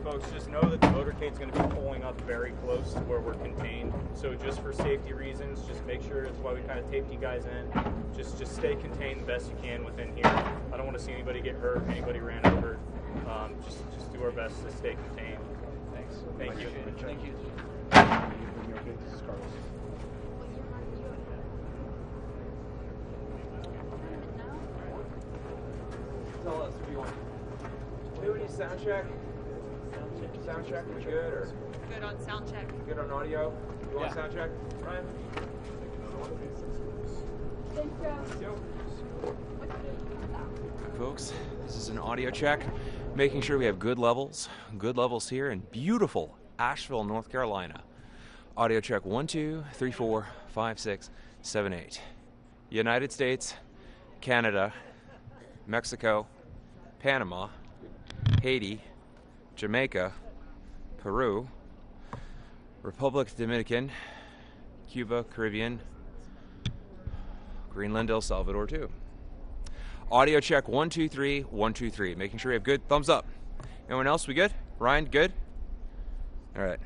folks, just know that the motorcade's going to be pulling up very close to where we're contained. So just for safety reasons, just make sure, that's why we kind of taped you guys in. Just stay contained the best you can within here. I don't want to see anybody get hurt, anybody ran over. Just do our best to stay contained. Thanks. Thank you. Thank you. Tell us if you want. Do we need sound check? Sound check, we good or? Good on sound check. Good on audio? You want sound check? Ryan? Thanks, Joe. Folks, this is an audio check, making sure we have good levels here in beautiful Asheville, North Carolina. Audio check 1, 2, 3, 4, 5, 6, 7, 8. United States, Canada, Mexico, Panama, Haiti, Jamaica, Peru, Republic Dominican, Cuba, Caribbean, Greenland, El Salvador too. Audio check 1, 2, 3, 1, 2, 3. Making sure we have good thumbs up. Anyone else? We good? Ryan, good? All right.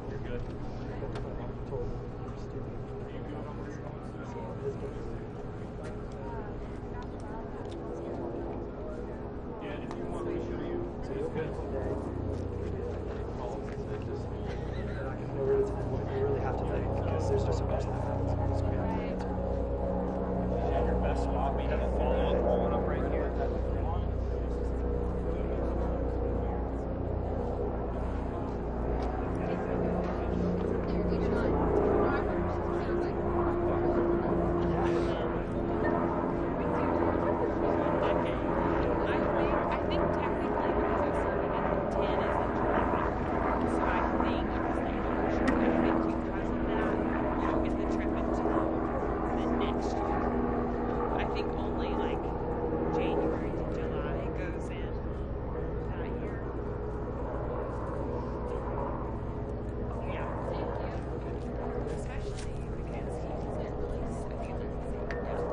You're good. Yeah, if you want me to show you, it's good. You really have to think because there's just so much that happens. Yeah, your best spot, maybe the falling up right here.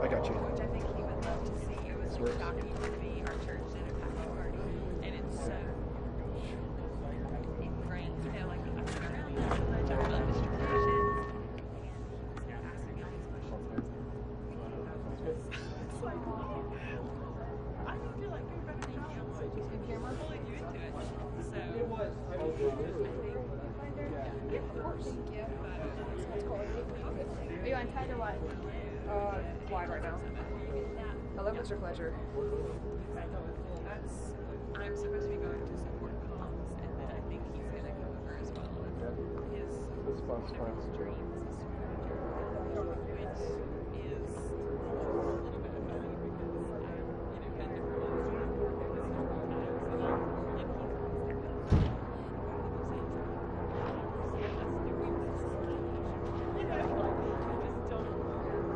I got you. Which I think he would love to see. It was really shocking to me. Our church did a Paco party, and it's so ingrained. You know, like I've been around so much. I love his traditions. And asking all these questions. It's like, I don't feel like you're better than you. Like, I'm pulling you into it. So it was. I think. Yeah, of course. Thank you. Are you on tight or what? Wide right now. Hello, Mr. Fletcher. I'm supposed to be going to support comms, and then I think he's going to come over as well. His dreams is to which is a little bit of money because I, had never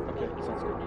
Okay, sounds good.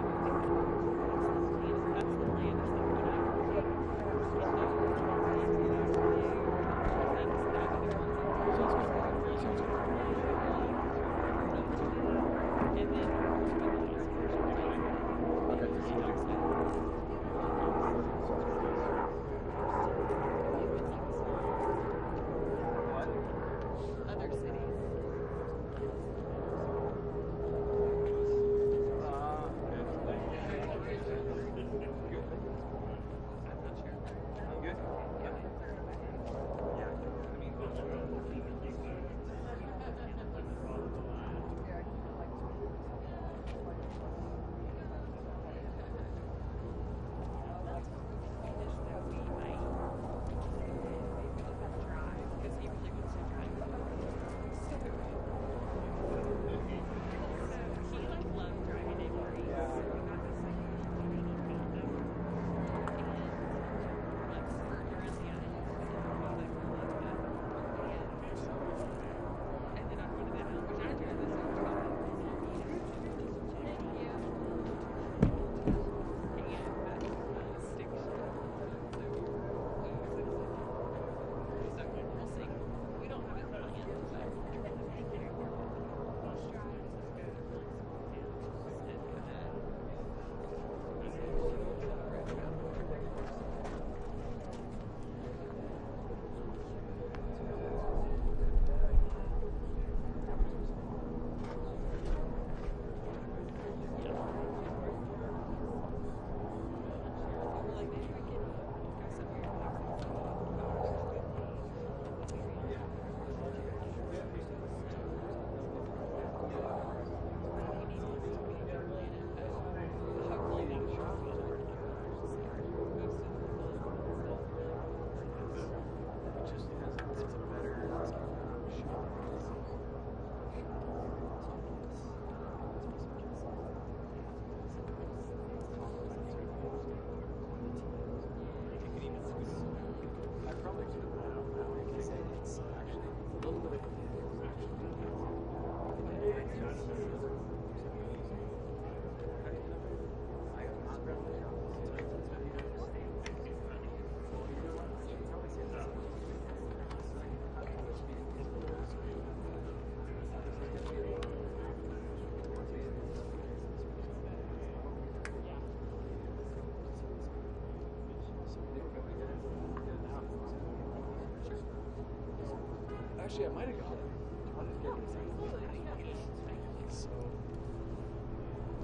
Actually, I might have got it. I'll just get it. So,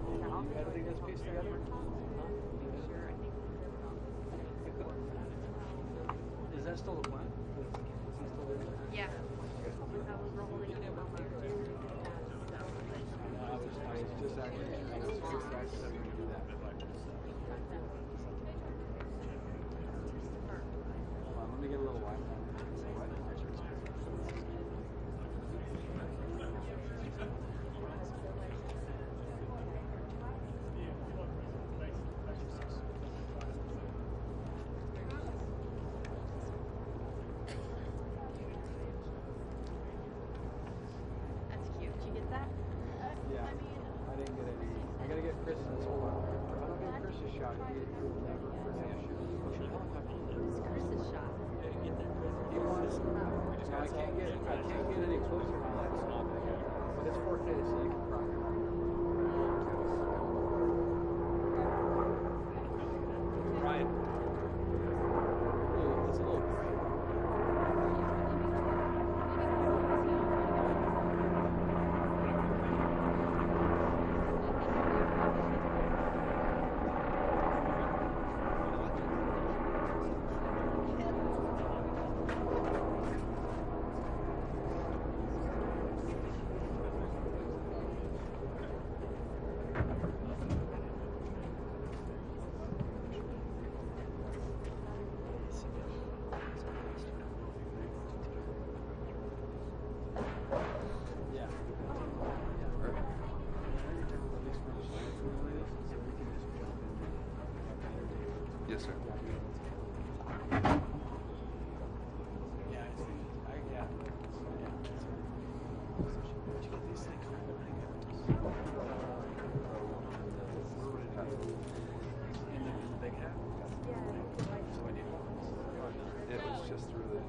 you editing this piece together? Is that still the plan? Yeah. We're holding it over there. I was just actually to do that. Hold on, let me get a little wine. That's cute. Did you get that? Yeah, I didn't get any. I gotta get Chris's. Hold on. If I don't get Chris's shot, he'll never finish. It's Chris's shot. He wants. I can't get any closer than that. But it's 4K, so you can probably. Ryan. Ooh, it's a little bright. Yes, sir. It was just really.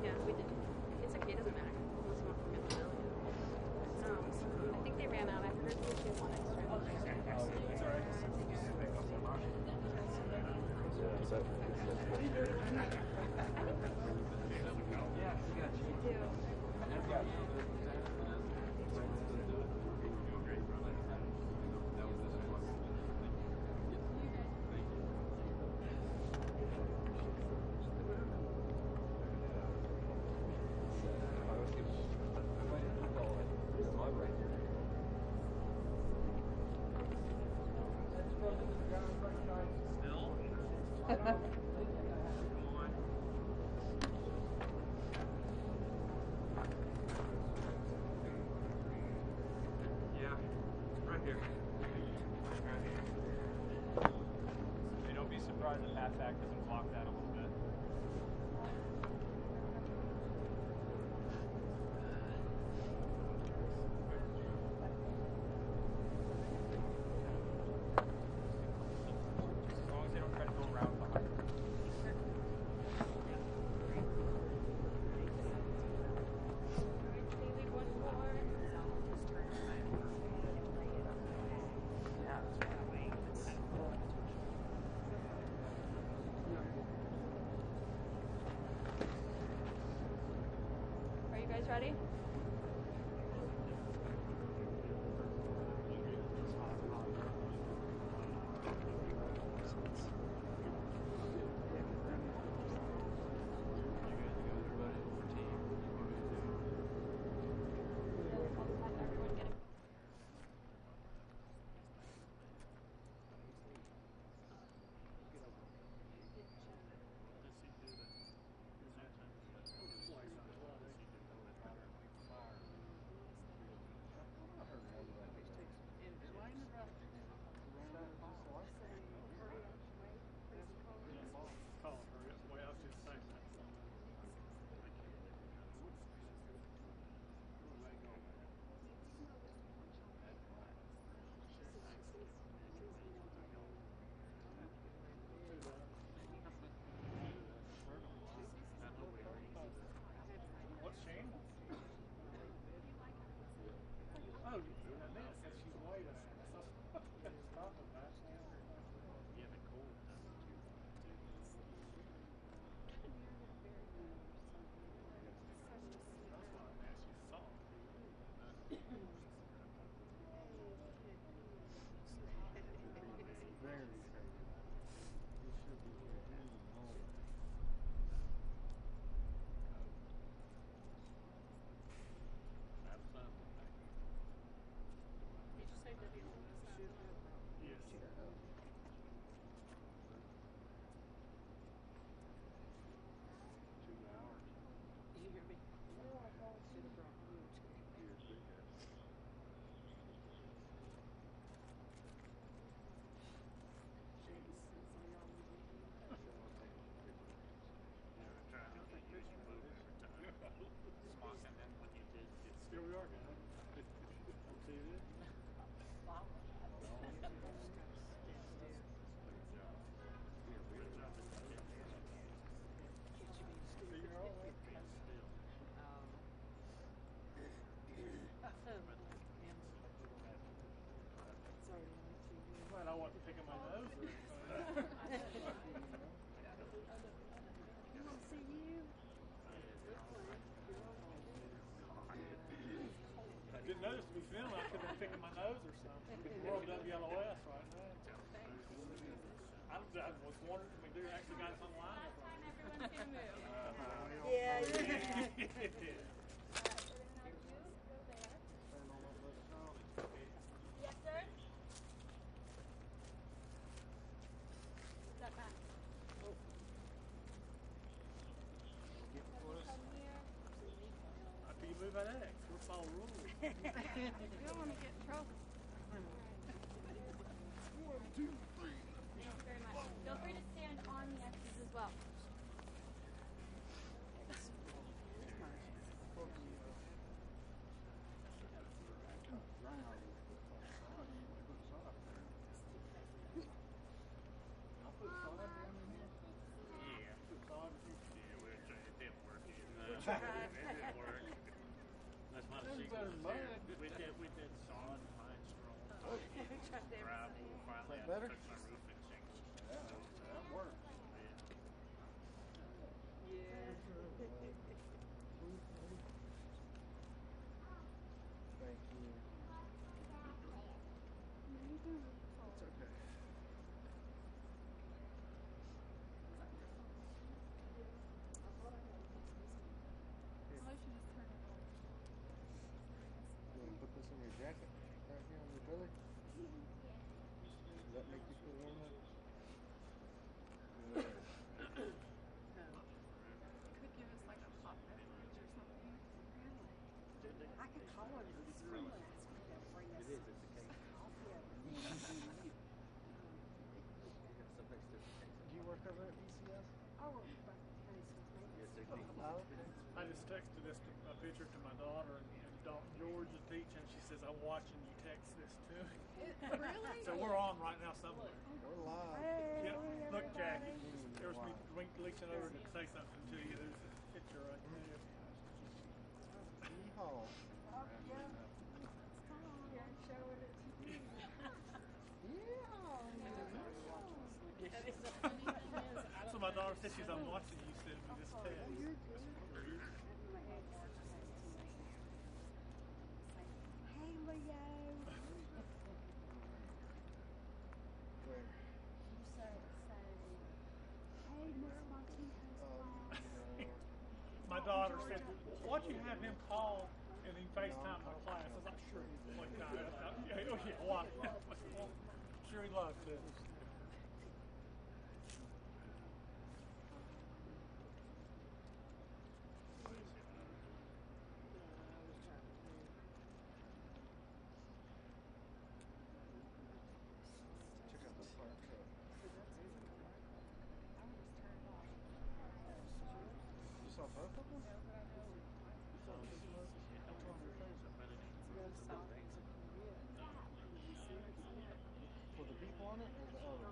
Yeah, we did. It's okay, it doesn't matter. Unless you want to forget the bill. I think they ran out. I heard they did one extra. Hey, don't be surprised if halfback doesn't block that a little bit. As long as they don't try to go around behind. Are you guys ready? be filming, I could have been picking my nose or something. We're on WLOS right now. I was wondering if we do actually got us online. Everyone's gonna move. Yeah, Alright, we're gonna have you go there. Yes, sir? Step back. Come here. After you move that X, we'll follow rules. We don't want to get in trouble. One, two, three. Thank you very much. Feel free to stand on the X's as well. That's my secret. We did solid pine straw. Gravel. Finally, I took my roof and shingles. Yeah, that works. Thank you. It's okay. You want to put this in your jacket right here on your belly? Does that make you feel warm up? Could give us like a hot beverage or something. I could call her this morning and ask her to bring us some coffee. Do you work over at BCS? Oh, but Oh, I just texted this a picture to my daughter, and George is teaching. She says, "I'm watching you text this to me." really? So we're on right now somewhere. we're live. Yeah, look, Jackie. There was me reaching over to say something to you. There's a picture right there. Yeehaw. Yeah, showing it to you. So my daughter said she's, "I'm watching you send me this text." Hey, Leo. Where? You said, hey, Miss Martinez. No. My daughter said, "Why don't you have him call and then FaceTime my class?" I was like, "Sure." Like, yeah, why? Sure, he'd love to. Check out this fire truck. You saw both of them? For the people on it or the other?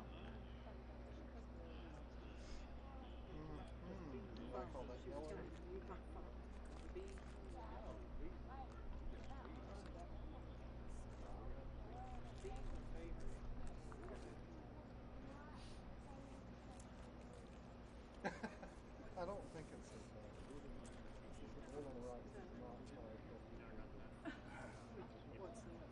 You like all that yellow? I don't think it's as bad. We're on the right, it's not tight, What's that?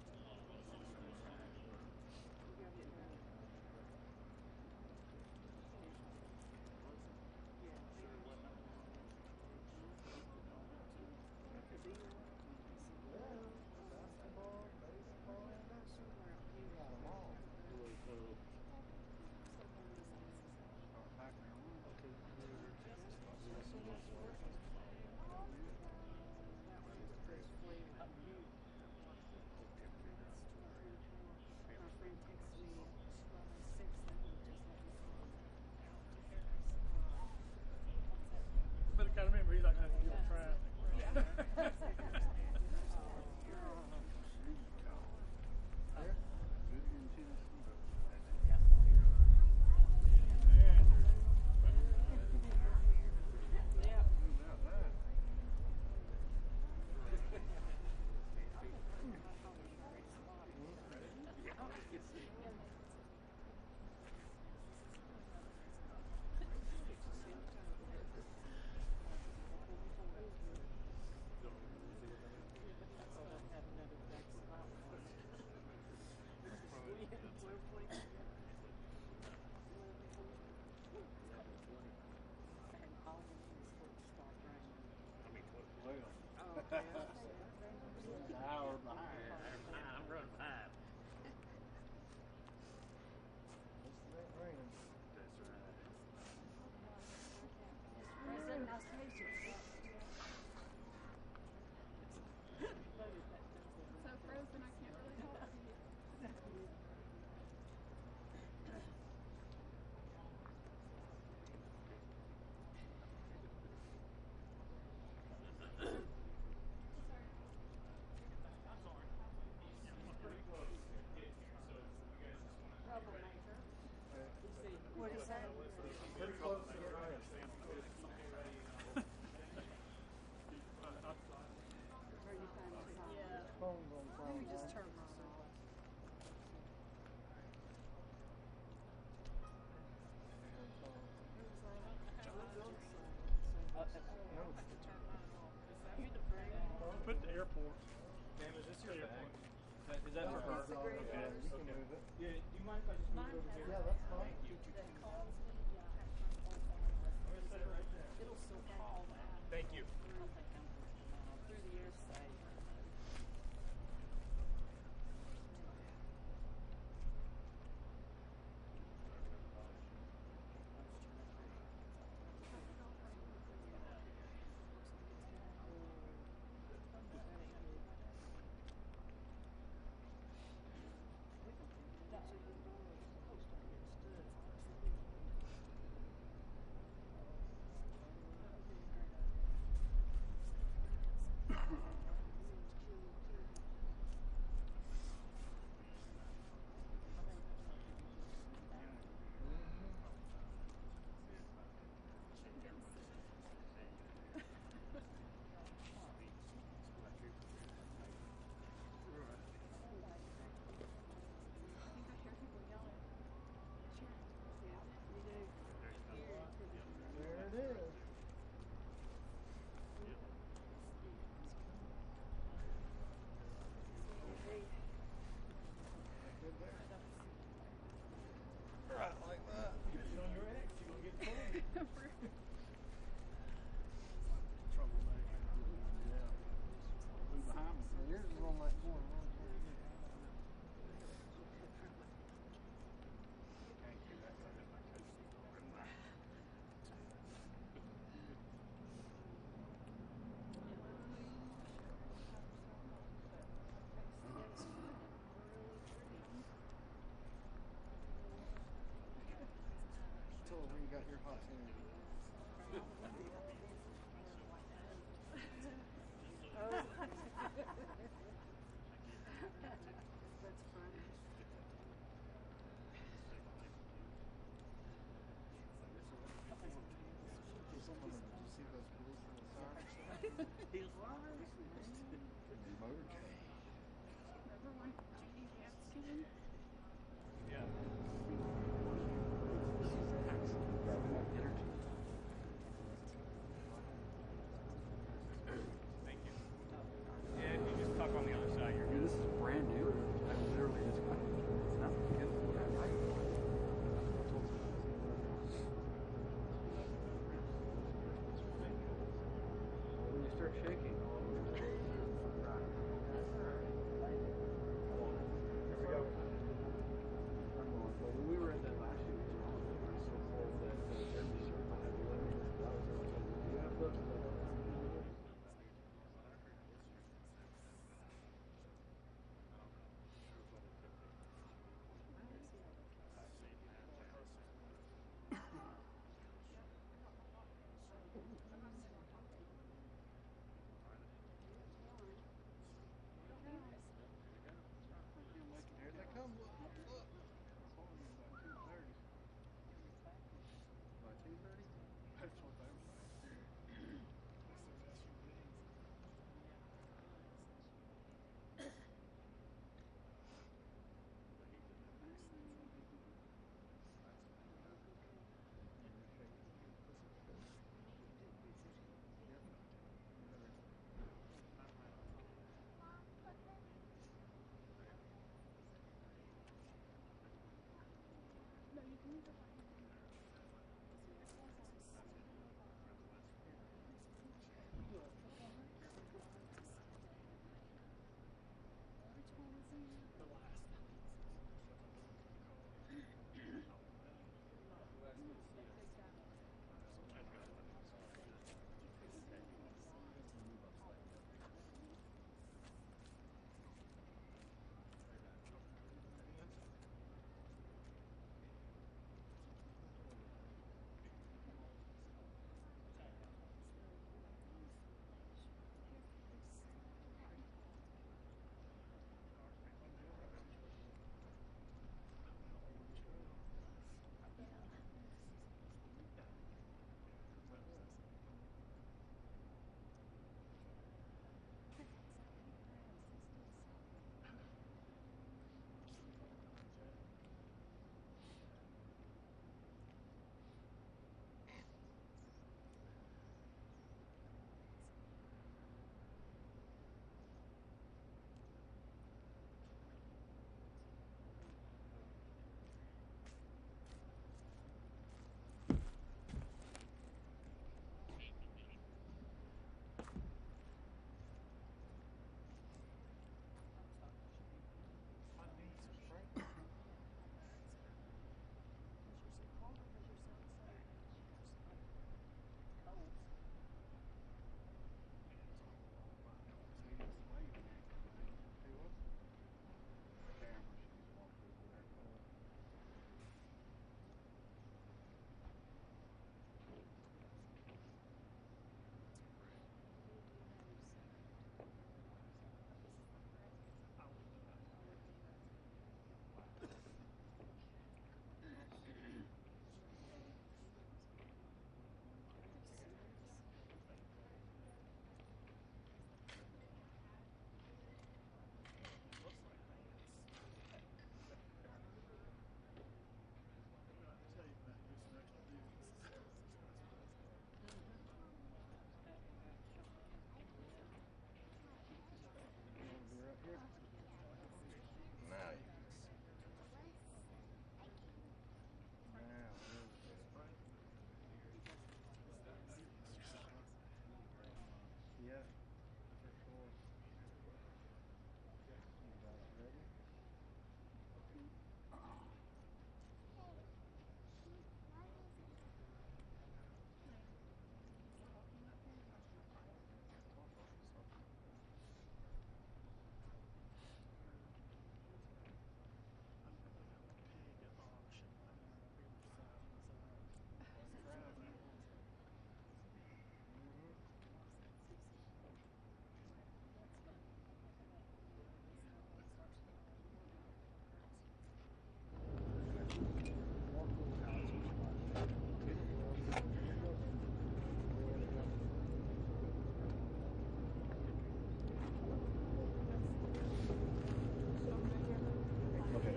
hour behind. I'm running 5. It's raining. That's right. President, nice to meet you. So frozen, I can't really talk to you. What is that? Pretty close to getting ready. Are you finding it? Yeah. Phone's on Let me silent. just turn mine off. Put the airport. Ma'am, is this your bag? Is that Yeah, for her? It's a great yeah, one. you can move it. Yeah, do you mind if I just move it over here? Yeah, that's fine. Thank you. It'll still call that Thank you. through the air site. There it is. Good there. Right like that. Get it on your X, you're gonna get cold. Troublemaker. Yeah. Move behind me. Well, yours is on that corner. Tell her where you got your hot sandwich. That's funny. Did you see those police in the sirens? He's lying. Motorcade. Remember when Judy Hampton? Yeah. Thank you. Yeah, if you just tuck on the other side, you're good. This is brand new. I literally just got it. It's not when you start shaking. Here we go. When we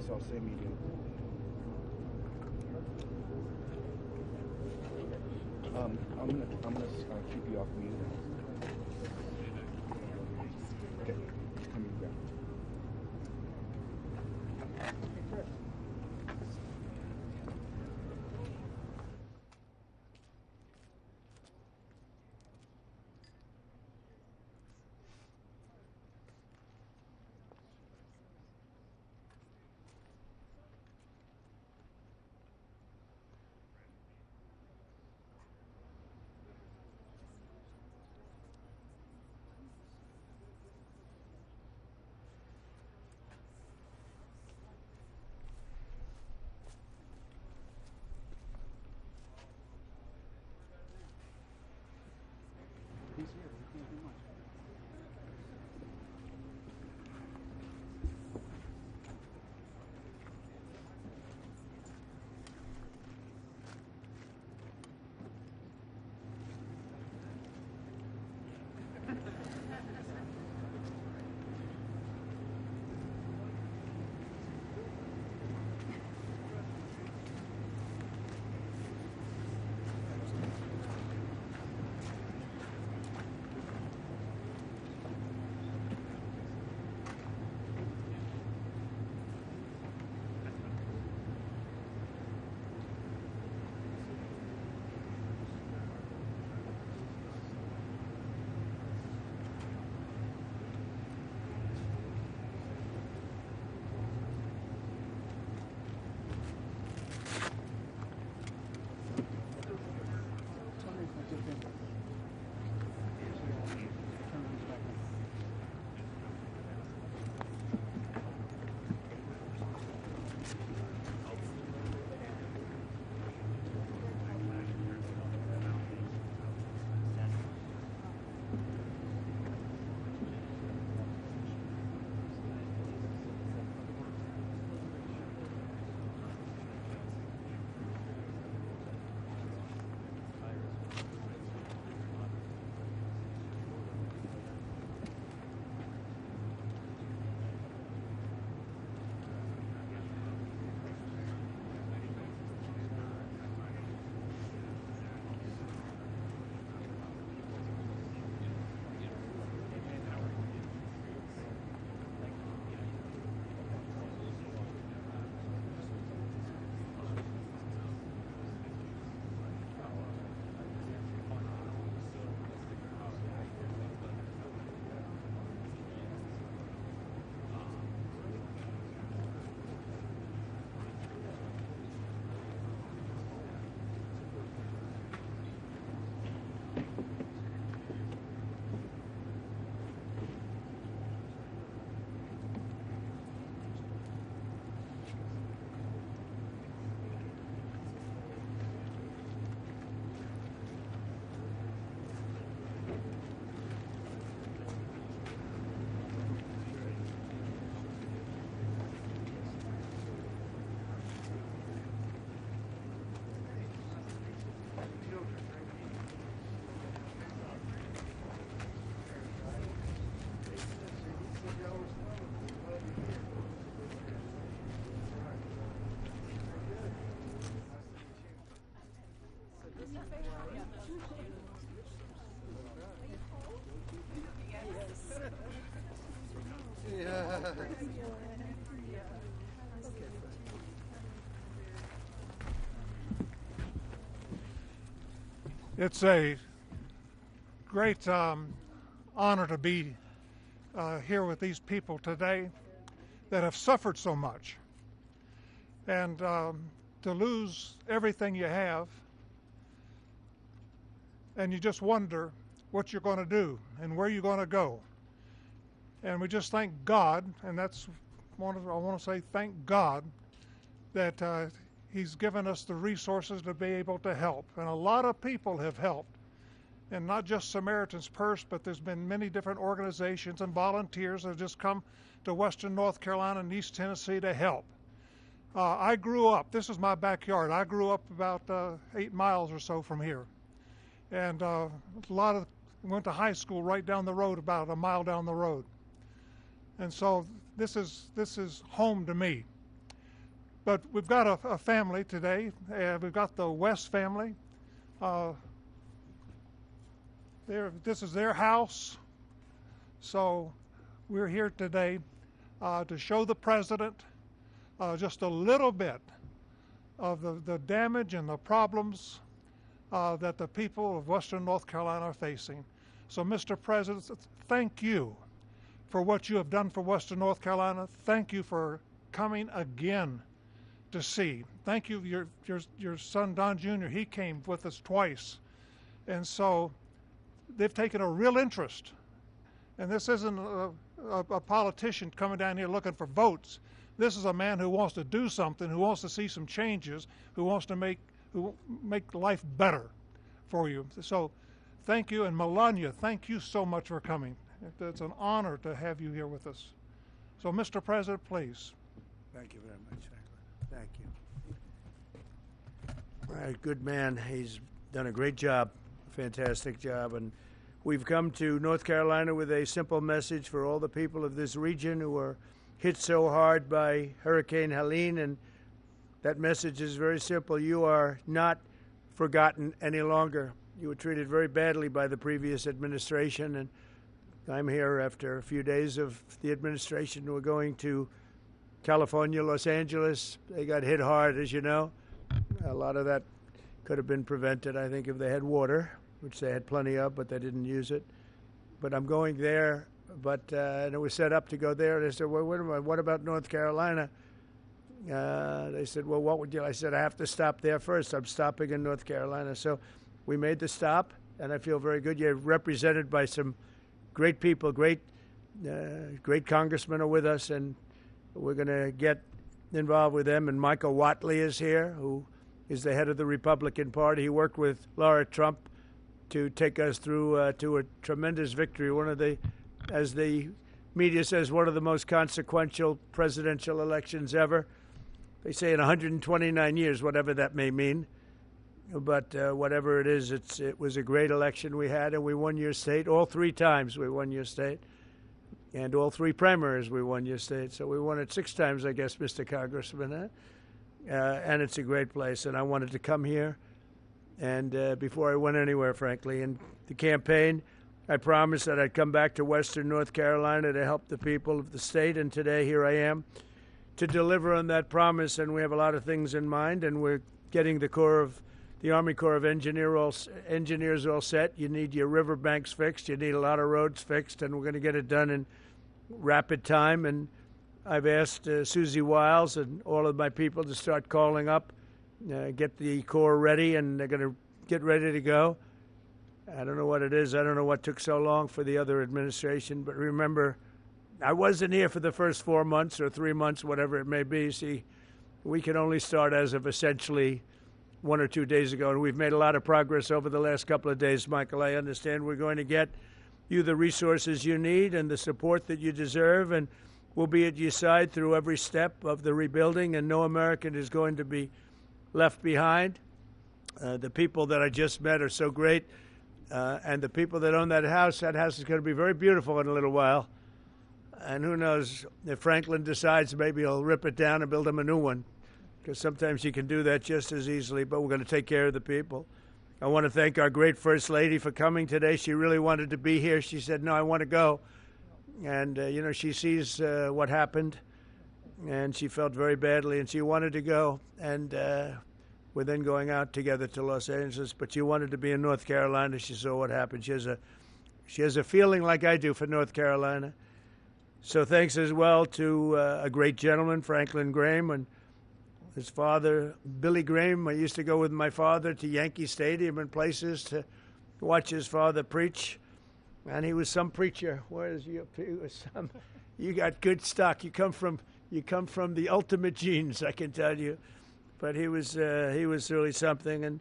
saw say medium. I'm gonna keep you off mute. Okay, come here, grab. He's here. We can't do much. It's a great honor to be here with these people today that have suffered so much. And to lose everything you have, and you just wonder what you're going to do and where you're going to go. And we just thank God, and I want to say thank God that He's given us the resources to be able to help. And a lot of people have helped, and not just Samaritan's Purse, but there's been many different organizations and volunteers that have just come to Western North Carolina and East Tennessee to help. I grew up, this is my backyard, I grew up about 8 miles or so from here. And went to high school right down the road, about a mile down the road. And so this is home to me. But we've got a family today. We've got the West family. This is their house. So we're here today to show the president just a little bit of the damage and the problems that the people of Western North Carolina are facing. So, Mr. President, thank you for what you have done for Western North Carolina. Thank you for coming again to see. Thank you, your son Don Jr., he came with us twice. And so they've taken a real interest. And this isn't a politician coming down here looking for votes. This is a man who wants to do something, who wants to see some changes, who wants to make life better for you. So thank you. And Melania, thank you so much for coming. It's an honor to have you here with us. So, Mr. President, please. Thank you very much, Franklin. Thank you. All right, good man. He's done a great job, fantastic job. And we've come to North Carolina with a simple message for all the people of this region who are hit so hard by Hurricane Helene. And that message is very simple. You are not forgotten any longer. You were treated very badly by the previous administration. And I'm here after a few days of the administration. We're going to California, Los Angeles. They got hit hard, as you know. A lot of that could have been prevented, I think, if they had water, which they had plenty of, but they didn't use it. But I'm going there, and it was set up to go there. They said, well, wait a minute, what about North Carolina? They said, well, what would you? I said, I have to stop there first. I'm stopping in North Carolina. So we made the stop, and I feel very good. You're represented by some great people, great congressmen are with us, and we're going to get involved with them. And Michael Whatley is here, who is the head of the Republican Party. He worked with Laura Trump to take us through to a tremendous victory, one of the, as the media says, one of the most consequential presidential elections ever. They say in 129 years, whatever that may mean. But whatever it is, it was a great election we had, and we won your state. All 3 times we won your state. And all 3 primaries we won your state. So we won it 6 times, I guess, Mr. Congressman. And it's a great place, and I wanted to come here. And before I went anywhere, frankly, in the campaign, I promised that I'd come back to Western North Carolina to help the people of the state, and today here I am to deliver on that promise. And we have a lot of things in mind, and we're getting the Army Corps of Engineers all set. You need your riverbanks fixed. You need a lot of roads fixed, and we're going to get it done in rapid time. And I've asked Susie Wiles and all of my people to start calling up, get the Corps ready, and they're going to get ready to go. I don't know what it is. I don't know what took so long for the other administration. But remember, I wasn't here for the first 4 months or 3 months, whatever it may be. See, we can only start as of essentially 1 or 2 days ago, and we've made a lot of progress over the last couple of days, Michael. I understand we're going to get you the resources you need and the support that you deserve, and we'll be at your side through every step of the rebuilding, and no American is going to be left behind. The people that I just met are so great, and the people that own that house is going to be very beautiful in a little while. And who knows, if Franklin decides, maybe he'll rip it down and build him a new one, because sometimes you can do that just as easily. But we're going to take care of the people. I want to thank our great First Lady for coming today. She really wanted to be here. She said, no, I want to go. And, she sees what happened, and she felt very badly, and she wanted to go. And we're then going out together to Los Angeles. But she wanted to be in North Carolina. She saw what happened. She has a feeling like I do for North Carolina. So thanks as well to a great gentleman, Franklin Graham, and his father, Billy Graham. I used to go with my father to Yankee Stadium and places to watch his father preach. And he was some preacher. You got good stock. You come from the ultimate genes, I can tell you. But he was really something. And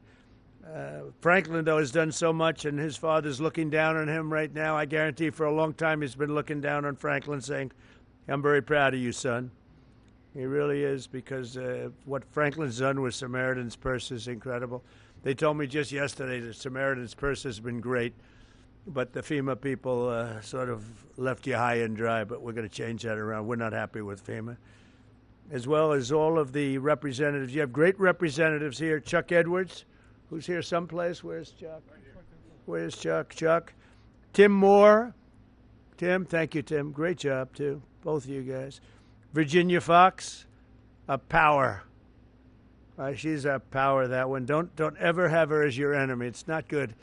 Franklin, though, has done so much, and his father's looking down on him right now. I guarantee for a long time he's been looking down on Franklin, saying, I'm very proud of you, son. He really is, because what Franklin's done with Samaritan's Purse is incredible. They told me just yesterday that Samaritan's Purse has been great, but the FEMA people sort of left you high and dry, but we're going to change that around. We're not happy with FEMA. as well as all of the representatives. You have great representatives here. Chuck Edwards, who's here someplace. Where's Chuck? Where's Chuck? Chuck. Tim Moore. Tim, thank you, Tim. Great job, too. Both of you guys. Virginia Fox, a power. She's a power, that one. Don't ever have her as your enemy. It's not good.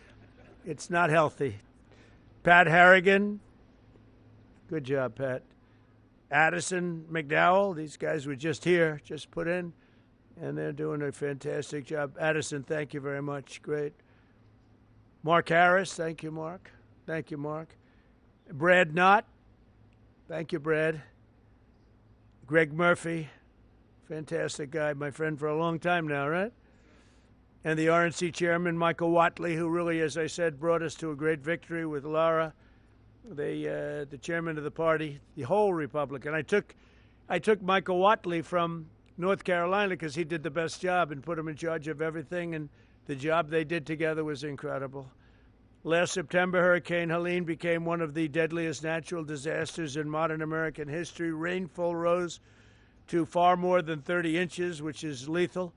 It's not healthy. Pat Harrigan. Good job, Pat. Addison McDowell. These guys were just here, just put in, and they're doing a fantastic job. Addison, thank you very much. Great. Mark Harris. Thank you, Mark. Thank you, Mark. Brad Knott. Thank you, Brad. Greg Murphy. Fantastic guy, my friend for a long time now, right? And the RNC chairman, Michael Watley, who really, as I said, brought us to a great victory with Laura, the chairman of the party, the whole Republican. I took Michael Watley from North Carolina because he did the best job and put him in charge of everything, and the job they did together was incredible. Last September, Hurricane Helene became one of the deadliest natural disasters in modern American history. Rainfall rose to far more than 30 inches, which is lethal,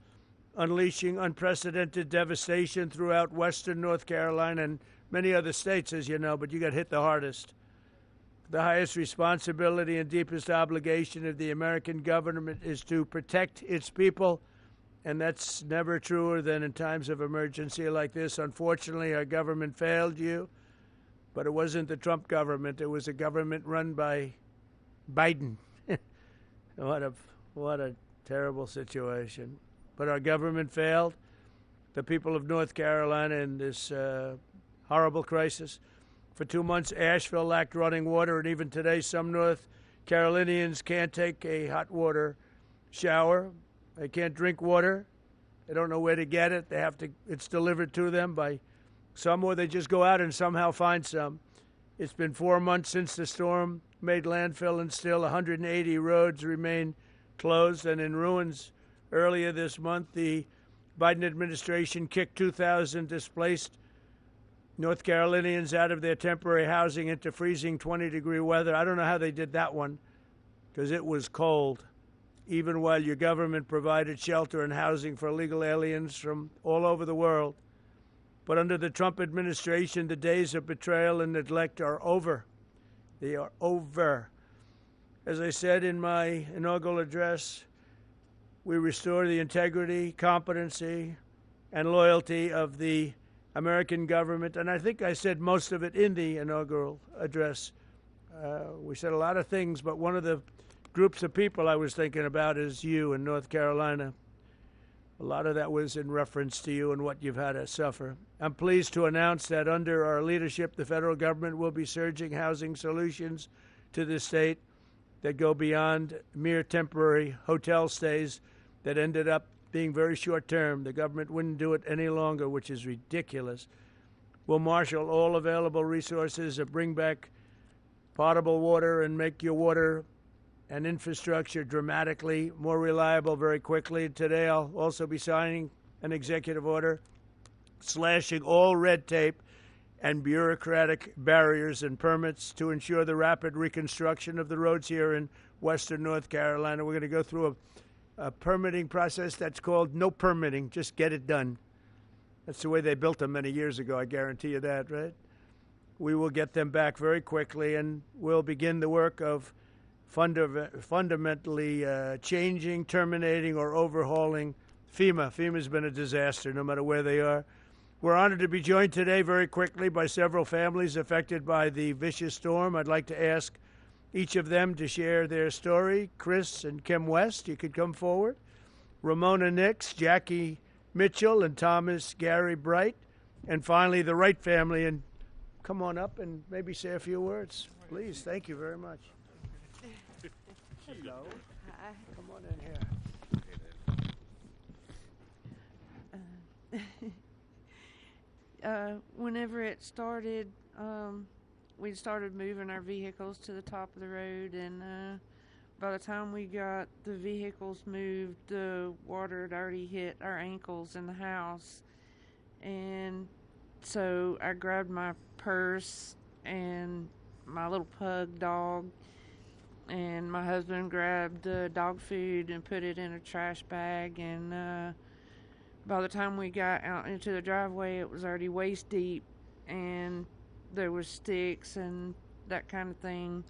unleashing unprecedented devastation throughout western North Carolina and many other states, as you know, but you got hit the hardest. The highest responsibility and deepest obligation of the American government is to protect its people, and that's never truer than in times of emergency like this. Unfortunately, our government failed you, but it wasn't the Trump government. It was a government run by Biden. What a terrible situation. But our government failed the people of North Carolina in this horrible crisis. For 2 months, Asheville lacked running water, and even today, some North Carolinians can't take a hot water shower. They can't drink water. They don't know where to get it. It's delivered to them by some, or they just go out and somehow find some. It's been 4 months since the storm made landfill, and still 180 roads remain closed and in ruins. Earlier this month, the Biden administration kicked 2,000 displaced North Carolinians out of their temporary housing into freezing 20-degree weather. I don't know how they did that one, because it was cold, even while your government provided shelter and housing for illegal aliens from all over the world. But under the Trump administration, the days of betrayal and neglect are over. They are over. As I said in my inaugural address, we restore the integrity, competency, and loyalty of the American government. And I think I said most of it in the inaugural address. We said a lot of things, but one of the groups of people I was thinking about is you in North Carolina. A lot of that was in reference to you and what you've had to suffer. I'm pleased to announce that under our leadership, the federal government will be surging housing solutions to the state that go beyond mere temporary hotel stays that ended up being very short term. The government wouldn't do it any longer, which is ridiculous. We'll marshal all available resources and bring back potable water and make your water and infrastructure dramatically more reliable very quickly. Today, I'll also be signing an executive order slashing all red tape and bureaucratic barriers and permits to ensure the rapid reconstruction of the roads here in western North Carolina. We're going to go through a permitting process that's called no permitting, just get it done. That's the way they built them many years ago, I guarantee you that, right? We will get them back very quickly, and we'll begin the work of fundamentally changing, terminating, or overhauling FEMA. FEMA's been a disaster, no matter where they are. We're honored to be joined today very quickly by several families affected by the vicious storm. I'd like to ask each of them to share their story. Chris and Kim West, you could come forward. Ramona Nix, Jackie Mitchell, and Thomas Gary Bright. And finally, the Wright family. And come on up and maybe say a few words, please. Thank you very much. Hello. Hi. Come on in here. Whenever it started, we started moving our vehicles to the top of the road, and by the time we got the vehicles moved, the water had already hit our ankles in the house. And so I grabbed my purse and my little pug dog and my husband grabbed the dog food and put it in a trash bag, and by the time we got out into the driveway, it was already waist deep, and there was sticks and that kind of thing.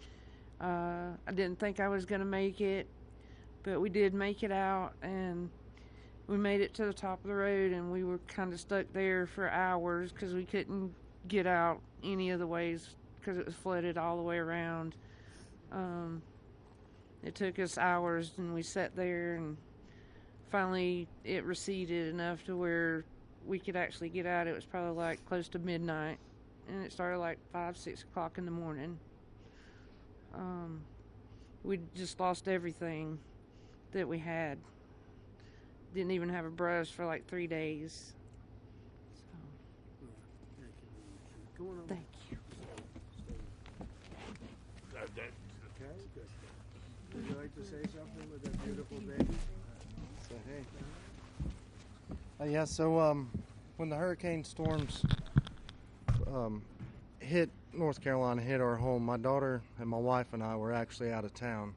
I didn't think I was going to make it, but we did make it out, and we made it to the top of the road, and we were kind of stuck there for hours because we couldn't get out any of the ways because it was flooded all the way around. It took us hours, and we sat there, and finally it receded enough to where we could actually get out. It was probably like close to midnight, and it started like 5-6 o'clock in the morning. We just lost everything that we had. Didn't even have a brush for like 3 days. So. Thank you. Okay, good. Would you like to say something with that beautiful baby? So, hey. Yeah, so when the hurricane storms hit North Carolina, hit our home, my daughter and my wife and I were actually out of town.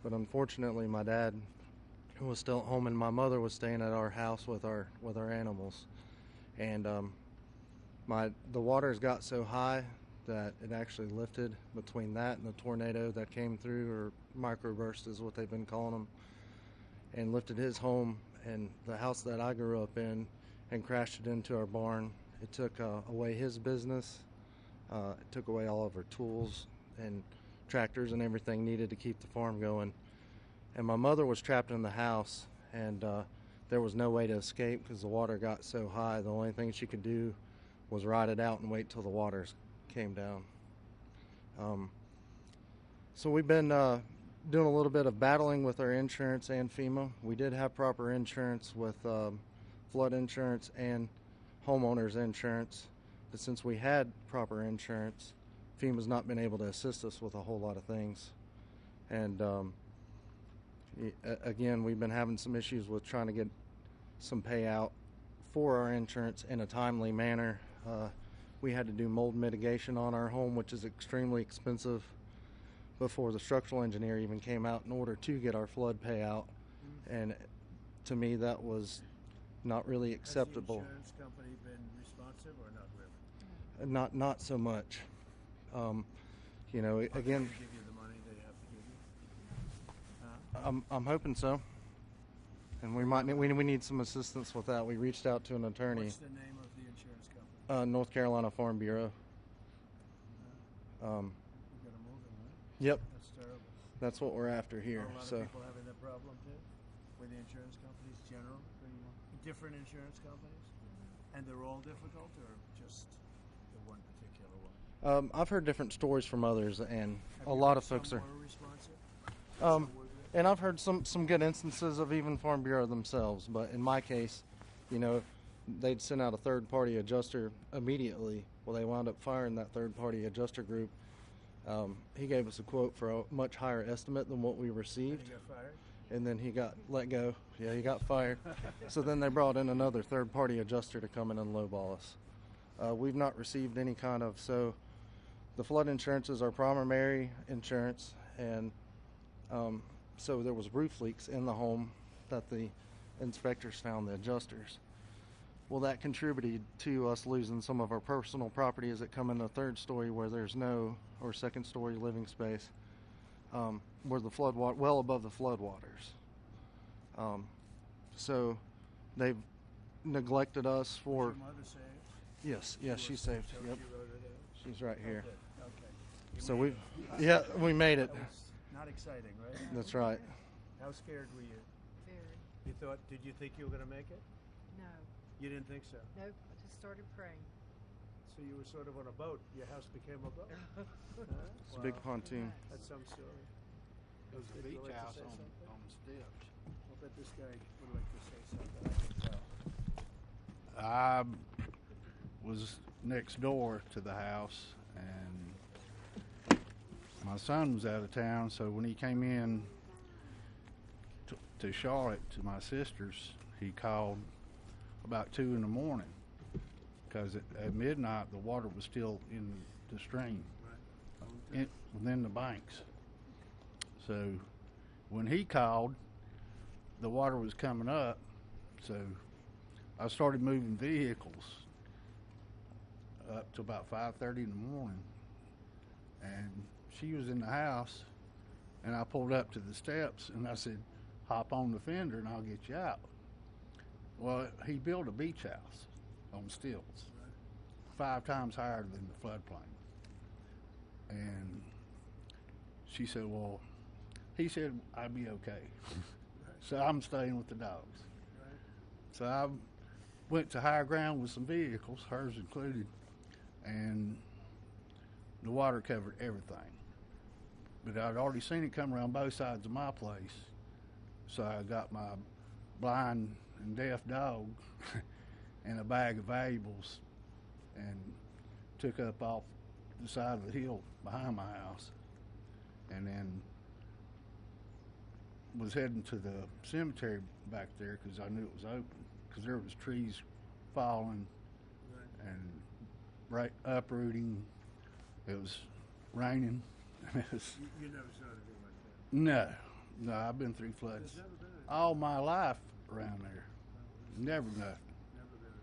But unfortunately, my dad was still at home, and my mother was staying at our house with our animals. And the waters got so high that it actually lifted between that and the tornado that came through, or microburst is what they've been calling them, and lifted his home and the house that I grew up in and crashed it into our barn. It took away his business. It took away all of our tools and tractors and everything needed to keep the farm going. And my mother was trapped in the house, and there was no way to escape because the water got so high. The only thing she could do was ride it out and wait till the waters came down. So we've been doing a little bit of battling with our insurance and FEMA. We did have proper insurance with flood insurance and homeowners insurance, but since we had proper insurance, FEMA's not been able to assist us with a whole lot of things. And again, we've been having some issues with trying to get some payout for our insurance in a timely manner. We had to do mold mitigation on our home, which is extremely expensive, before the structural engineer even came out in order to get our flood payout. And to me, that was not really acceptable. Has the insurance company been responsive or not really? Not so much. You know, again, They give you the money they have to give you? I'm hoping so. And we need some assistance with that. We reached out to an attorney. What's the name of the insurance company? North Carolina Farm Bureau. You gotta move them, right? Yep. That's terrible. That's what we're after here. Are a lot So of people having that problem too? With the insurance companies, general, different insurance companies, and they're all difficult, or just the one particular one? I've heard different stories from others, and Have a you lot heard of folks some are. were responsive? And I've heard some good instances of even Farm Bureau themselves, but in my case, you know, they'd send out a third-party adjuster immediately. Well, they wound up firing that third-party adjuster group. He gave us a quote for a much higher estimate than what we received. And he got fired? And then he got let go. Yeah, he got fired. So then they brought in another third-party adjuster to come in and lowball us. We've not received any kind of, so the flood insurance is our primary insurance, and so there was roof leaks in the home that the inspectors found, the adjusters. Well, that contributed to us losing some of our personal property as it come in the third story where there's no, or second story living space, where the flood water, well above the flood waters. So they've neglected us for. Was your mother saved? Yes, she's saved. So Yep, she wrote it out? she's right here. Okay. So we made it. That was not exciting, right? That's right. How scared were you? Very. Did you think you were going to make it? No. You didn't think so? Nope. I just started praying. So you were sort of on a boat. Your house became a boat. It's a big pontoon. That's some story. It was a Would you beach like to house say on something? the steps. I'll bet this guy would like to say something. I can tell. I was next door to the house, and my son was out of town, so when he came in to Charlotte to my sister's, he called about 2 in the morning because at midnight the water was still in the stream within the banks. So when he called, the water was coming up, so I started moving vehicles up to about 5:30 in the morning, and she was in the house, and I pulled up to the steps and I said, hop on the fender and I'll get you out. Well, he built a beach house on stilts, 5 times higher than the floodplain. And she said, well, he said I'd be okay. So I'm staying with the dogs. So I went to higher ground with some vehicles, hers included, and the water covered everything. But I'd already seen it come around both sides of my place. So I got my blind and deaf dog and a bag of valuables and took up off the side of the hill behind my house, and then was heading to the cemetery back there because I knew it was open, because there was trees falling and right uprooting. It was raining. You never saw anything like that? No, I've been through floods There's never been anything. all my life around there. Never nothing. Never been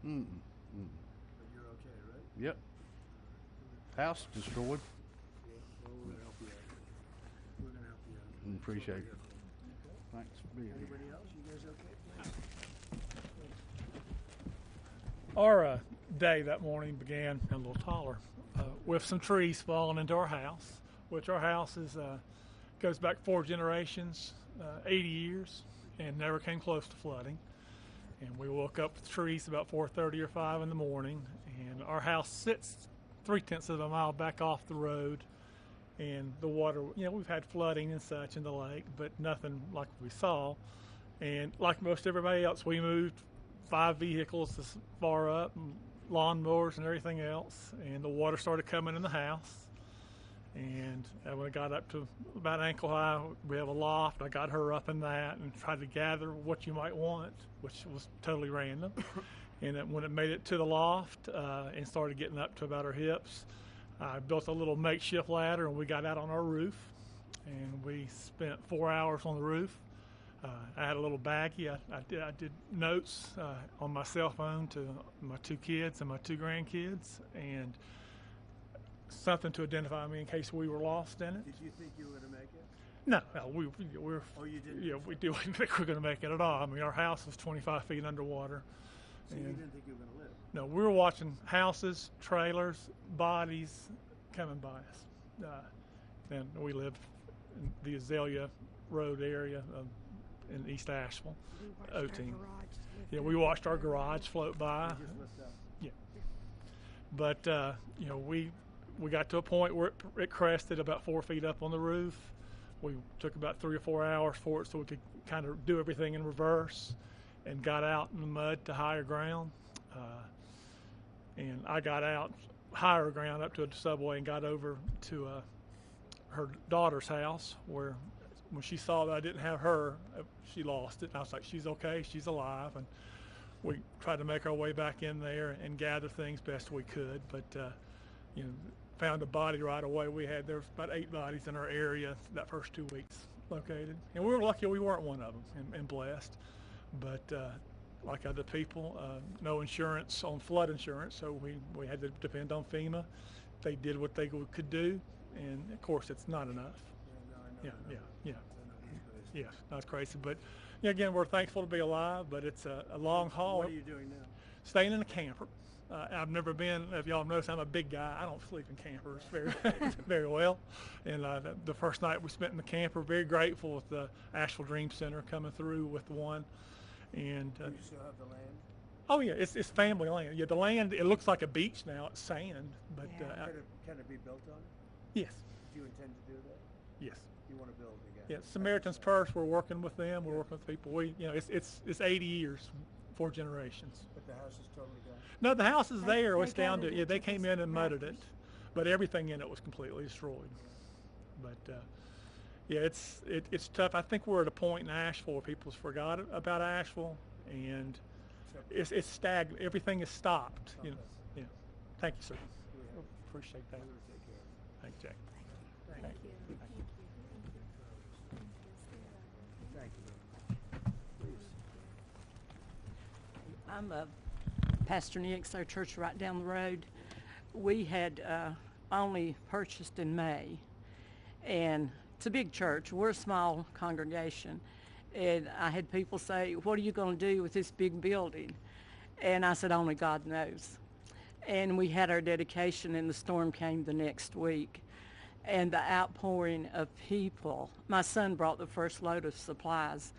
anything like that. But you're okay, right? Yep. House destroyed. Yeah. Well, we're gonna help you out. We're gonna help you out. Appreciate it. Thanks for being here. Anybody else? You guys okay? Our day that morning began a little taller with some trees falling into our house, which our house is goes back 4 generations, 80 years, and never came close to flooding. And we woke up with trees about 4:30 or 5 in the morning, and our house sits 3/10 of a mile back off the road, and the water, we've had flooding and such in the lake, but nothing like we saw. And like most everybody else, we moved 5 vehicles this far up, and lawnmowers and everything else, and the water started coming in the house. And when it got up to about ankle high, we have a loft. I got her up in that and tried to gather what you might want, which was totally random. And when it made it to the loft and started getting up to about her hips, I built a little makeshift ladder and we got out on our roof. And we spent 4 hours on the roof. I had a little baggie. I did notes on my cell phone to my 2 kids and my 2 grandkids, and something to identify me in case we were lost in it. Did you think you were going to make it? No, we're. Oh, you didn't? Yeah, we didn't think we were going to make it at all. I mean, our house was 25 feet underwater. So you didn't think you were going to live? No, we were watching houses, trailers, bodies coming by us. And we live in the Azalea Road area in East Asheville, O-Team. Yeah, we watched our garage float by. You just lift up. Yeah. But, we got to a point where it crested about 4 feet up on the roof. We took about 3 or 4 hours for it so we could kind of do everything in reverse, and got out in the mud to higher ground. And I got out higher ground up to a subway and got over to her daughter's house, where when she saw that I didn't have her, she lost it. And I was like, she's okay, she's alive. And we tried to make our way back in there and gather things best we could. But, found a body right away. There was about 8 bodies in our area that first 2 weeks located. And we were lucky we weren't one of them, and blessed. But like other people, no insurance on flood insurance, so we had to depend on FEMA. They did what they could do, and of course it's not enough. Yeah, that's crazy. But again, we're thankful to be alive, but it's a long haul. What are you doing now? Staying in a camper. I've never been, if y'all notice, I'm a big guy. I don't sleep in campers very well. And the first night we spent in the camper, very grateful with the Asheville Dream Center coming through with one. And Do you still have the land? oh yeah, it's family land. Yeah, the land, it looks like a beach now. It's sand, but Can it be built on? yes, Do you intend to do that? yes. You want to build again? Yeah, Samaritan's Purse. We're working with them. We're working with people. It's 80 years, 4 generations. But the house is totally gone? No, the house is there. they It's down got to, it they into came this in and mudded it, package. but everything in it was completely destroyed. But yeah, it's tough. I think we're at a point in Asheville where people's forgot about Asheville, and it's stagnant. Everything is stopped. Yeah. Thank you, sir. Appreciate that. Thank you, Jack. Thank you. Thank you. Please. I'm Pastor Nick's, our church right down the road. We had only purchased in May, and it's a big church. We're a small congregation, and I had people say, "What are you going to do with this big building?" And I said, "Only God knows." And we had our dedication, and the storm came the next week. And the outpouring of people, my son brought the first load of supplies,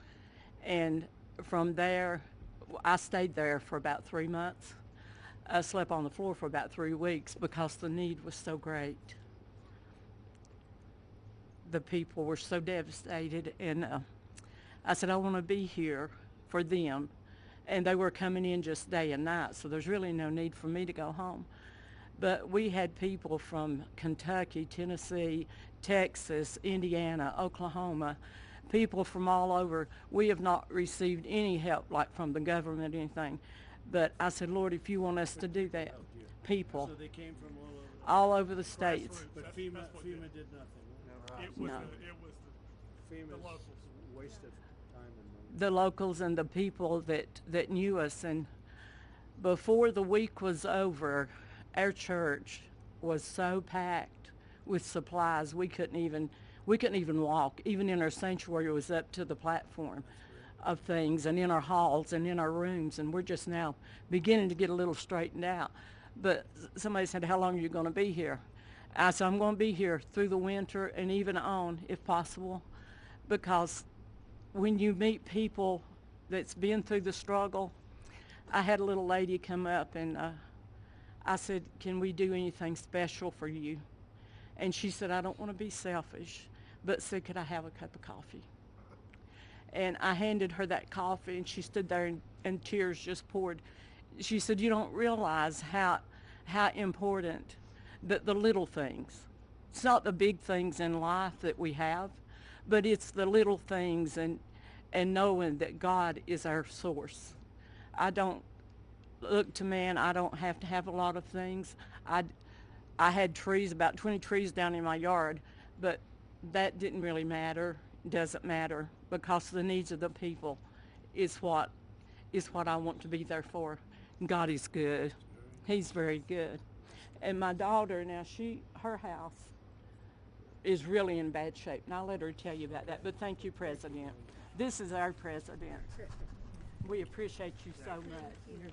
and from there, I stayed there for about 3 months. I slept on the floor for about 3 weeks because the need was so great. The people were so devastated, and I said, I want to be here for them. And they were coming in just day and night, so there's really no need for me to go home. But we had people from Kentucky, Tennessee, Texas, Indiana, Oklahoma, people from all over. We have not received any help, like from the government or anything. But I said, Lord, if you want us to do that, people. So they came from all over the states. But FEMA did nothing. It was No. the FEMA's locals. waste of time and money. The locals and the people that knew us. And before the week was over, our church was so packed with supplies we couldn't even walk. Even in our sanctuary, it was up to the platform of things, and in our halls and in our rooms, and we're just now beginning to get a little straightened out. But somebody said, how long are you going to be here? I said, I'm going to be here through the winter and even on, if possible, because when you meet people that's been through the struggle, I had a little lady come up, and I said, can we do anything special for you? And she said, I don't want to be selfish, but said, could I have a cup of coffee? And I handed her that coffee, and she stood there, and tears just poured. She said, you don't realize how important the little things. It's not the big things in life that we have, but it's the little things, and knowing that God is our source. I don't look to man. I don't have to have a lot of things. I had trees, about 20 trees down in my yard, but that didn't really matter. Doesn't matter, because the needs of the people is what I want to be there for. God is good. He's very good. And my daughter now, her house is really in bad shape, and I'll let her tell you about that. But thank you, President. This is our president. We appreciate you so much.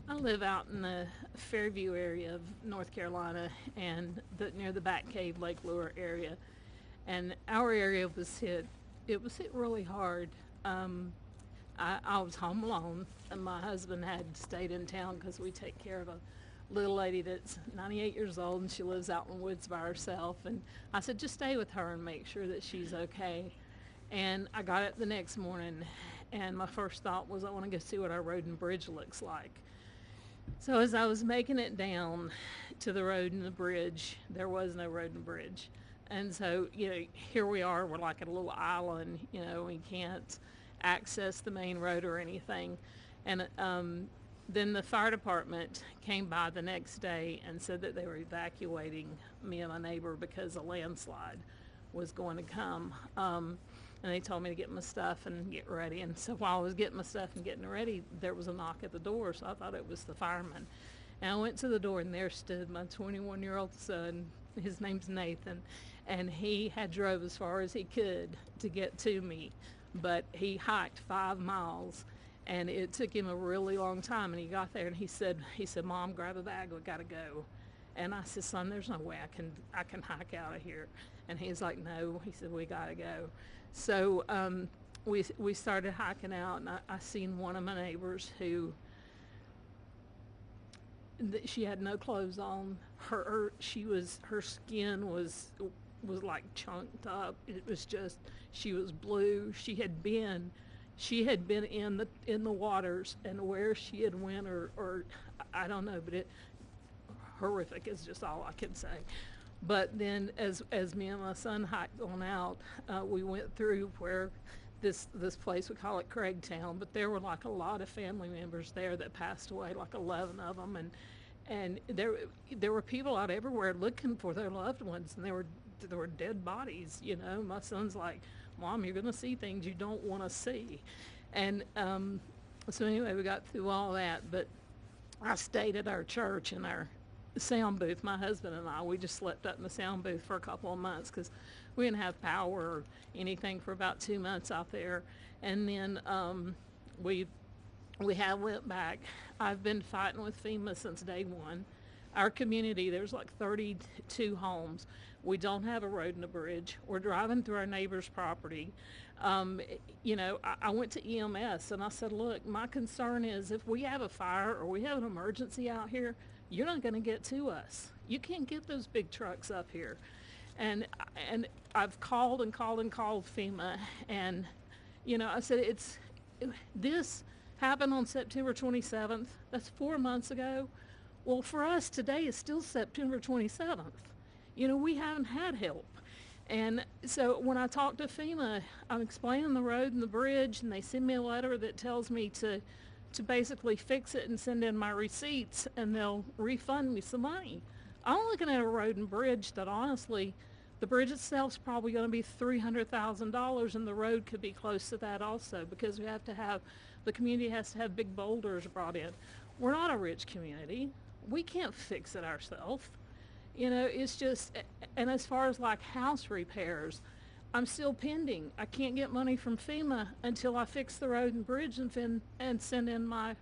I live out in the Fairview area of North Carolina, and near the Bat Cave, Lake Lure area. And our area was hit. It was hit really hard. I was home alone, and my husband had stayed in town because we take care of a little lady that's 98 years old, and she lives out in the woods by herself. And I said, just stay with her and make sure that she's okay. And I got up the next morning, and my first thought was, I want to go see what our road and bridge looks like. So as I was making it down to the road and the bridge, there was no road and bridge. And so, here we are, we're like at a little island, we can't access the main road or anything. And then the fire department came by the next day and said that they were evacuating me and my neighbor because a landslide was going to come. And they told me to get my stuff and get ready. And so while I was getting my stuff and getting ready, there was a knock at the door, so I thought it was the fireman. And I went to the door, and there stood my 21-year-old son. His name's Nathan, and he had drove as far as he could to get to me, but he hiked 5 miles, and it took him a really long time. And he got there, and he said, Mom, grab a bag, we gotta go. And I said, son, there's no way I can hike out of here. And he's like, no. He said, we gotta go. So we started hiking out, and I seen one of my neighbors who, she had no clothes on. Her skin was like chunked up. It was just, she was blue. She had been in the waters, and where she had went or I don't know, but horrific is just all I can say. But then as me and my son hiked on out, we went through where this place, we call it Craigtown, but there were like a lot of family members there that passed away, like 11 of them, and there were people out everywhere looking for their loved ones, and they were there were dead bodies, you know. My son's like, Mom, you're going to see things you don't want to see. And so anyway, we got through all that, but I stayed at our church in our sound booth. My husband and I, we just slept up in the sound booth for a couple of months because we didn't have power or anything for about 2 months out there. And then we have went back. I've been fighting with FEMA since day one. Our community, there's like 32 homes. We don't have a road and a bridge. We're driving through our neighbor's property. You know, I went to EMS and I said, look, my concern is if we have a fire or we have an emergency out here, you're not going to get to us. You can't get those big trucks up here. And I've called and called and called FEMA, and you know, I said this happened on September 27th. That's 4 months ago. Well, for us today is still September 27th. You know, we haven't had help. And so when I talk to FEMA, I'm explaining the road and the bridge, and they send me a letter that tells me to basically fix it and send in my receipts, and they'll refund me some money. I'm looking at a road and bridge that honestly, the bridge itself is probably going to be $300,000, and the road could be close to that also, because we have to have, the community has to have big boulders brought in. We're not a rich community. We can't fix it ourselves. You know, it's just, and as far as like house repairs, I'm still pending. I can't get money from FEMA until I fix the road and bridge and send in my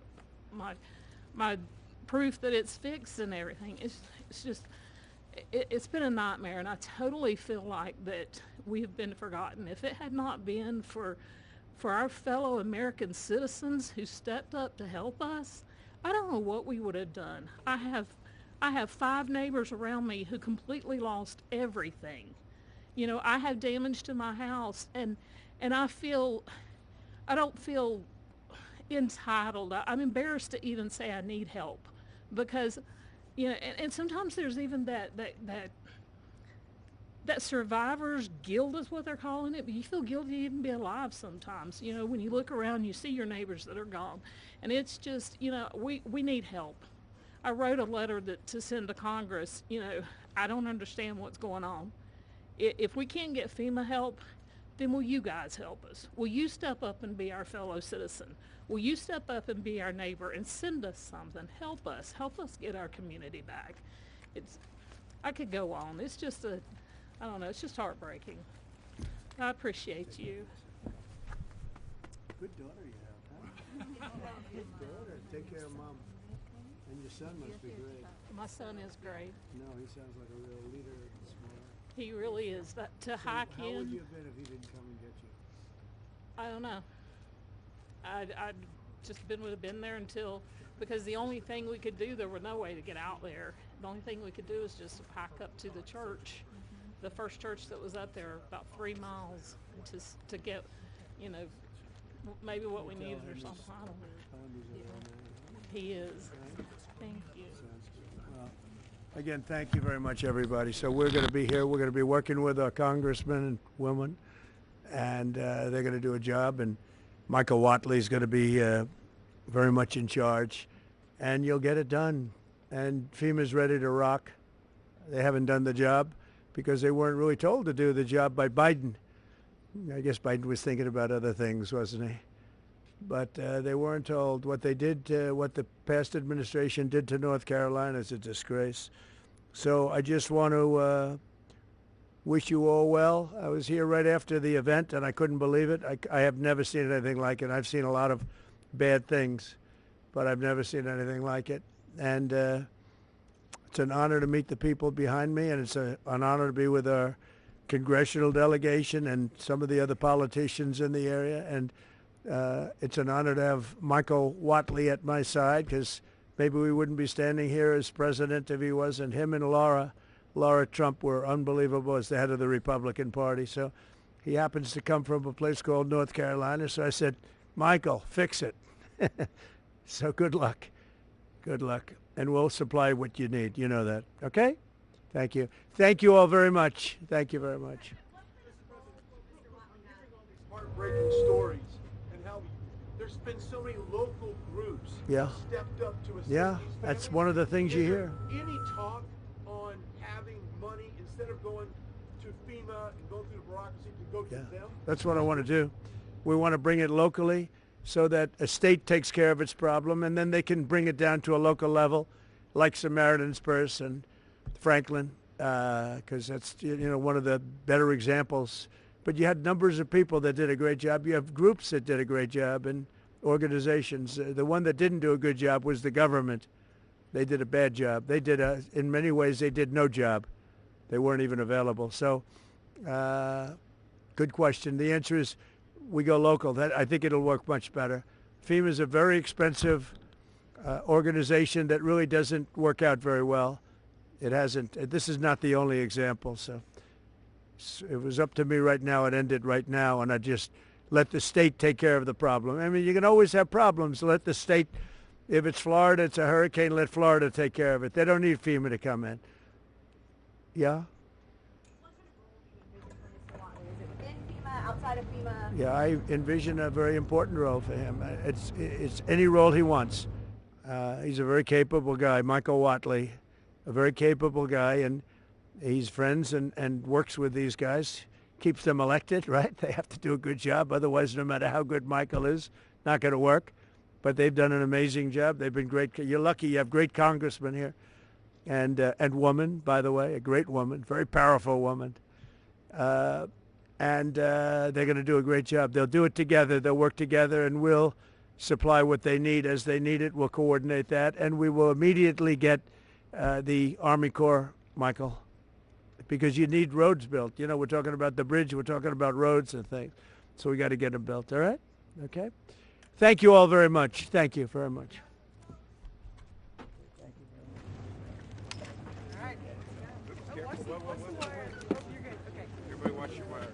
proof that it's fixed and everything. It's just, it's been a nightmare, and I totally feel like that we have been forgotten. If it had not been for our fellow American citizens who stepped up to help us, I don't know what we would have done. I have 5 neighbors around me who completely lost everything. You know, I have damage to my house, and I don't feel entitled. I'm embarrassed to even say I need help, because, you know, and sometimes there's even that survivor's guilt is what they're calling it, but you feel guilty to even be alive sometimes. You know, when you look around, you see your neighbors that are gone, and it's just, you know, we need help. I wrote a letter to send to Congress. You know, I don't understand what's going on. If we can't get FEMA help, then will you guys help us? Will you step up and be our fellow citizen? Will you step up and be our neighbor and send us something? Help us get our community back. I could go on. It's just I don't know, it's just heartbreaking. I appreciate you. Good daughter you have, huh? Good daughter. Take care of Mom. And your son must be great. My son is great. No, he sounds like a real leader and smart. He really is. That to hike in. How would you have been if he didn't come and get you? I don't know. I'd just would have been there until, because the only thing we could do, there was no way to get out there. The only thing we could do is just hike up to the church, the first church that was up there, about 3 miles, to get, you know, maybe what we needed or something. I don't know. He is. Thank you. Well, again, thank you very much, everybody. So we're going to be here. We're going to be working with our congressmen and women, and they're going to do a job. And Michael Watley is going to be very much in charge, and you'll get it done. And FEMA's ready to rock. They haven't done the job because they weren't really told to do the job by Biden. I guess Biden was thinking about other things, wasn't he? But they weren't told. What they did, what the past administration did to North Carolina is a disgrace. So I just want to wish you all well. I was here right after the event, and I couldn't believe it. I have never seen anything like it. I've seen a lot of bad things, but I've never seen anything like it. And it's an honor to meet the people behind me, and it's an honor to be with our congressional delegation and some of the other politicians in the area. And it's an honor to have Michael Watley at my side, because maybe we wouldn't be standing here as president if he wasn't. Him and Laura Trump were unbelievable as the head of the Republican Party. So he happens to come from a place called North Carolina. So I said, Michael, fix it. So good luck. Good luck. And we'll supply what you need. You know that. Okay? Thank you. Thank you all very much. Thank you very much. Heartbreaking stories, and how there's been so many local groups stepped up to assist these families. That's one of the things you hear. Any talk on having money instead of going through FEMA and go through the bureaucracy to go to them? That's what I want to do. We want to bring it locally so that a state takes care of its problem, and then they can bring it down to a local level, like Samaritan's Purse and Franklin, because that's one of the better examples. But you had numbers of people that did a great job. You have groups that did a great job and organizations. The one that didn't do a good job was the government. They did a bad job. They did, in many ways, they did no job. They weren't even available. So, good question. The answer is we go local. I think it'll work much better. FEMA is a very expensive organization that really doesn't work out very well. It hasn't. This is not the only example. So it was up to me right now. It ended right now, and I just let the state take care of the problem. I mean, you can always have problems. Let the state, if it's Florida, it's a hurricane, let Florida take care of it. They don't need FEMA to come in. Yeah? Outside of FEMA? Yeah, I envision a very important role for him. It's any role he wants. He's a very capable guy, Michael Watley, a very capable guy, and he's friends and works with these guys, keeps them elected, right? They have to do a good job, otherwise no matter how good Michael is, not going to work. But they've done an amazing job. They've been great. You're lucky you have great congressmen here, and woman, by the way, a great woman, very powerful woman. And they're going to do a great job. They'll do it together. They'll work together, and we'll supply what they need as they need it. We'll coordinate that, and we will immediately get the Army Corps, Michael, because you need roads built. You know, we're talking about the bridge. We're talking about roads and things. So we got to get them built, all right? Okay? Thank you all very much. Thank you very much. Everybody watch your wires.